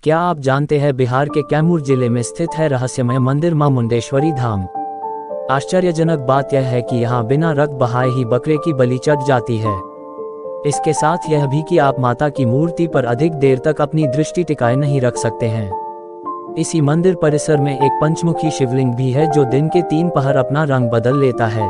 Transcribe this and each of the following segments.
क्या आप जानते हैं बिहार के कैमूर जिले में स्थित है रहस्यमय मंदिर मां मुंडेश्वरी धाम। आश्चर्यजनक बात यह है कि यहाँ बिना रक्त बहाए ही बकरे की बलि चढ़ जाती है। इसके साथ यह भी कि आप माता की मूर्ति पर अधिक देर तक अपनी दृष्टि टिकाए नहीं रख सकते हैं। इसी मंदिर परिसर में एक पंचमुखी शिवलिंग भी है जो दिन के 3 पहर अपना रंग बदल लेता है।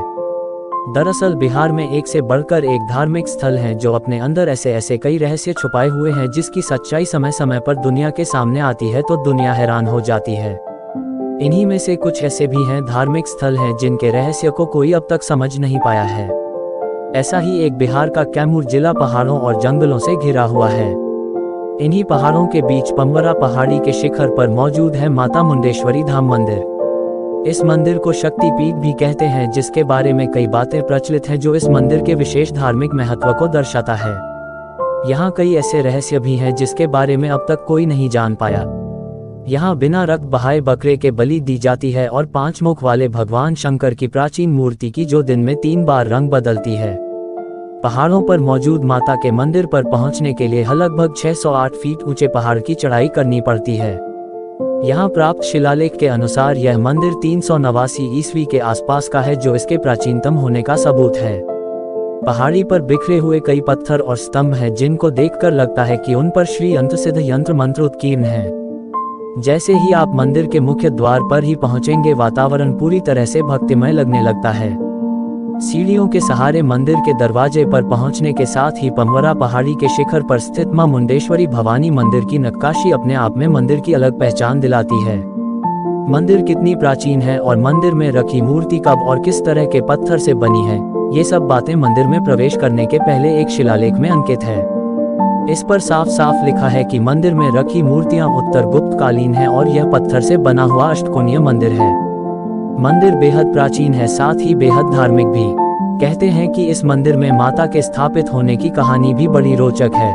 दरअसल बिहार में एक से बढ़कर एक धार्मिक स्थल हैं जो अपने अंदर ऐसे कई रहस्य छुपाए हुए हैं जिसकी सच्चाई समय समय पर दुनिया के सामने आती है तो दुनिया हैरान हो जाती है। इन्हीं में से कुछ ऐसे भी हैं धार्मिक स्थल हैं जिनके रहस्य को कोई अब तक समझ नहीं पाया है। ऐसा ही एक बिहार का कैमूर जिला पहाड़ों और जंगलों से घिरा हुआ है। इन्हीं पहाड़ों के बीच पम्बरा पहाड़ी के शिखर पर मौजूद है माता मुंडेश्वरी धाम मंदिर। इस मंदिर को शक्तिपीठ भी कहते हैं जिसके बारे में कई बातें प्रचलित हैं जो इस मंदिर के विशेष धार्मिक महत्व को दर्शाता है। यहाँ कई ऐसे रहस्य भी हैं जिसके बारे में अब तक कोई नहीं जान पाया। यहाँ बिना रक्त बहाए बकरे के बलि दी जाती है और 5 मुख वाले भगवान शंकर की प्राचीन मूर्ति की जो दिन में 3 बार रंग बदलती है। पहाड़ों पर मौजूद माता के मंदिर पर पहुँचने के लिए लगभग 608 फीट ऊंचे पहाड़ की चढ़ाई करनी पड़ती है। यहाँ प्राप्त शिलालेख के अनुसार यह मंदिर 389 ईस्वी के आसपास का है जो इसके प्राचीनतम होने का सबूत है। पहाड़ी पर बिखरे हुए कई पत्थर और स्तंभ हैं जिनको देखकर लगता है कि उन पर श्री यंत्र सिद्ध यंत्र मंत्र उत्कीर्ण है। जैसे ही आप मंदिर के मुख्य द्वार पर ही पहुंचेंगे वातावरण पूरी तरह से भक्तिमय लगने लगता है। सीढ़ियों के सहारे मंदिर के दरवाजे पर पहुंचने के साथ ही पम्बरा पहाड़ी के शिखर पर स्थित मां मुंडेश्वरी भवानी मंदिर की नक्काशी अपने आप में मंदिर की अलग पहचान दिलाती है। मंदिर कितनी प्राचीन है और मंदिर में रखी मूर्ति कब और किस तरह के पत्थर से बनी है, ये सब बातें मंदिर में प्रवेश करने के पहले एक शिलालेख में अंकित है। इस पर साफ साफ लिखा है कि मंदिर में रखी मूर्तियां उत्तर गुप्त कालीन है और यह पत्थर से बना हुआ अष्टकोणीय मंदिर है। मंदिर बेहद प्राचीन है, साथ ही बेहद धार्मिक भी। कहते हैं कि इस मंदिर में माता के स्थापित होने की कहानी भी बड़ी रोचक है।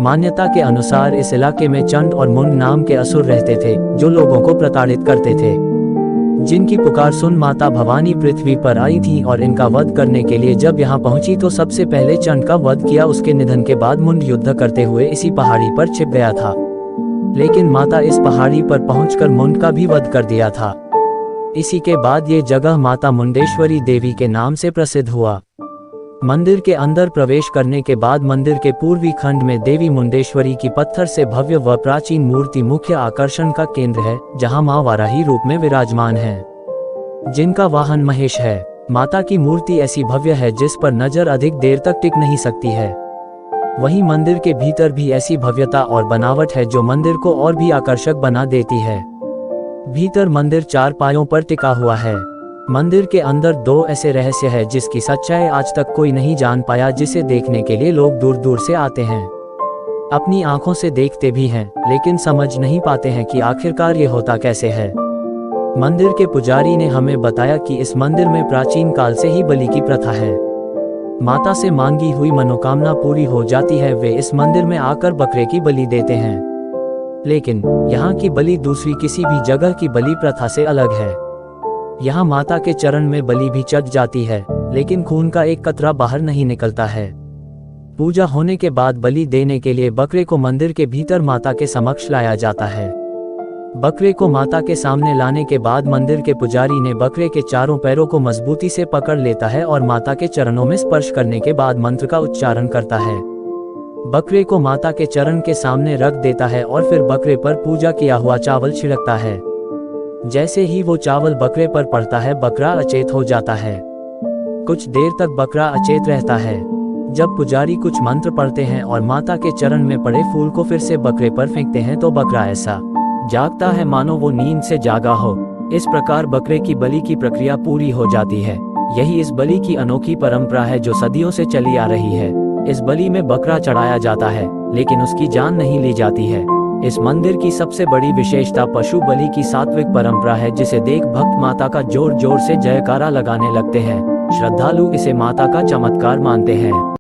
मान्यता के अनुसार इस इलाके में चंड और मुंड नाम के असुर रहते थे जो लोगों को प्रताड़ित करते थे, जिनकी पुकार सुन माता भवानी पृथ्वी पर आई थी और इनका वध करने के लिए जब यहाँ पहुंची तो सबसे पहले चंड का वध किया। उसके निधन के बाद मुंड युद्ध करते हुए इसी पहाड़ी पर छिप गया था, लेकिन माता इस पहाड़ी पर पहुंचकर मुंड का भी वध कर दिया था। इसी के बाद ये जगह माता मुंडेश्वरी देवी के नाम से प्रसिद्ध हुआ। मंदिर के अंदर प्रवेश करने के बाद मंदिर के पूर्वी खंड में देवी मुंडेश्वरी की पत्थर से भव्य व प्राचीन मूर्ति मुख्य आकर्षण का केंद्र है, जहां मां वाराही रूप में विराजमान है, जिनका वाहन महेश है। माता की मूर्ति ऐसी भव्य है जिस पर नजर अधिक देर तक टिक नहीं सकती है। वहीं मंदिर के भीतर भी ऐसी भव्यता और बनावट है जो मंदिर को और भी आकर्षक बना देती है। भीतर मंदिर 4 पायों पर टिका हुआ है। मंदिर के अंदर 2 ऐसे रहस्य है जिसकी सच्चाई आज तक कोई नहीं जान पाया, जिसे देखने के लिए लोग दूर दूर से आते हैं। अपनी आंखों से देखते भी हैं लेकिन समझ नहीं पाते हैं कि आखिरकार ये होता कैसे है। मंदिर के पुजारी ने हमें बताया कि इस मंदिर में प्राचीन काल से ही बलि की प्रथा है। माता से मांगी हुई मनोकामना पूरी हो जाती है, वे इस मंदिर में आकर बकरे की बलि देते हैं। लेकिन यहाँ की बलि दूसरी किसी भी जगह की बलि प्रथा से अलग है। यहाँ माता के चरण में बलि भी चढ़ जाती है लेकिन खून का एक कतरा बाहर नहीं निकलता है। पूजा होने के बाद बलि देने के लिए बकरे को मंदिर के भीतर माता के समक्ष लाया जाता है। बकरे को माता के सामने लाने के बाद मंदिर के पुजारी ने बकरे के चारों पैरों को मजबूती से पकड़ लेता है और माता के चरणों में स्पर्श करने के बाद मंत्र का उच्चारण करता है। बकरे को माता के चरण के सामने रख देता है और फिर बकरे पर पूजा किया हुआ चावल छिड़कता है। जैसे ही वो चावल बकरे पर पड़ता है बकरा अचेत हो जाता है। कुछ देर तक बकरा अचेत रहता है। जब पुजारी कुछ मंत्र पढ़ते हैं और माता के चरण में पड़े फूल को फिर से बकरे पर फेंकते हैं तो बकरा ऐसा जागता है मानो वो नींद से जागा हो। इस प्रकार बकरे की बलि की प्रक्रिया पूरी हो जाती है। यही इस बलि की अनोखी परंपरा है जो सदियों से चली आ रही है। इस बलि में बकरा चढ़ाया जाता है लेकिन उसकी जान नहीं ली जाती है। इस मंदिर की सबसे बड़ी विशेषता पशु बलि की सात्विक परंपरा है, जिसे देख भक्त माता का जोर जोर से जयकारा लगाने लगते हैं। श्रद्धालु इसे माता का चमत्कार मानते हैं।